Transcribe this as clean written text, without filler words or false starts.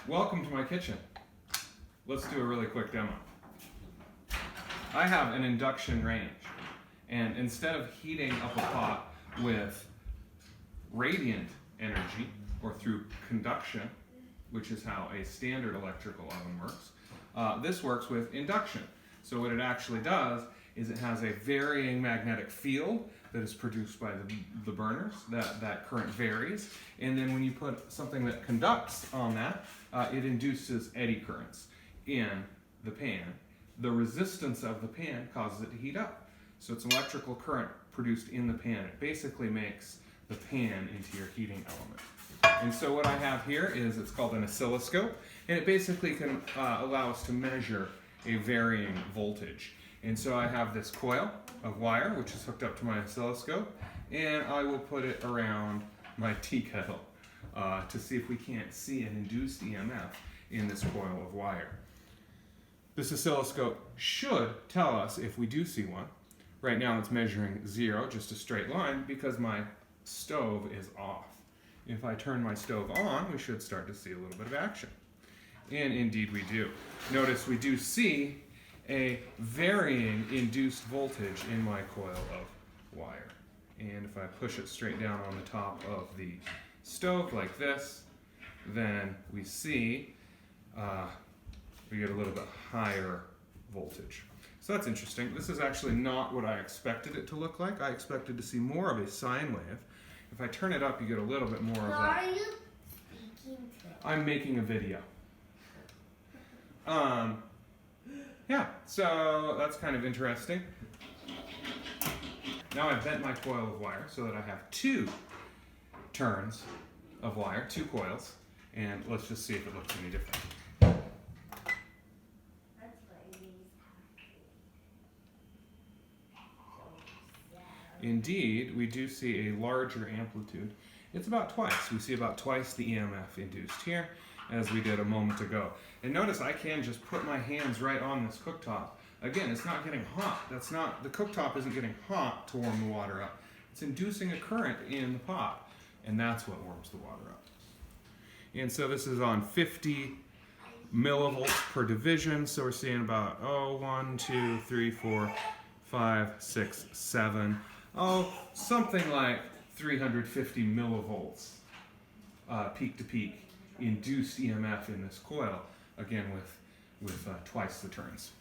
Welcome to my kitchen. Let's do a really quick demo. I have an induction range, and instead of heating up a pot with radiant energy or through conduction, which is how a standard electrical oven works, this works with induction. So what it actually does is it has a varying magnetic field that is produced by the burners. That current varies, and then when you put something that conducts on that, it induces eddy currents in the pan. The resistance of the pan causes it to heat up. So it's an electrical current produced in the pan. It basically makes the pan into your heating element. And so what I have here is, it's called an oscilloscope, and it basically can allow us to measure a varying voltage. And so I have this coil of wire which is hooked up to my oscilloscope, and I will put it around my tea kettle to see if we can't see an induced EMF in this coil of wire. This oscilloscope should tell us if we do see one. Right now it's measuring 0, just a straight line, because my stove is off. If I turn my stove on, we should start to see a little bit of action. And indeed we do. Notice we do see a varying induced voltage in my coil of wire. And if I push it straight down on the top of the stove like this, then we see we get a little bit higher voltage. So that's interesting. This is actually not what I expected it to look like. I expected to see more of a sine wave. If I turn it up, you get a little bit more of that. Are you speaking to? I'm making a video. Yeah, so that's kind of interesting. Now I've bent my coil of wire so that I have 2 turns of wire, 2 coils, and let's just see if it looks any different. Indeed, we do see a larger amplitude. It's about twice. We see about twice the EMF induced here as we did a moment ago. And notice I can just put my hands right on this cooktop. Again, it's not getting hot. The cooktop isn't getting hot to warm the water up. It's inducing a current in the pot, and that's what warms the water up. And so this is on 50 millivolts per division, so we're seeing about 1, 2, 3, 4, 5, 6, 7, something like 350 millivolts peak to peak induced EMF in this coil, again with twice the turns.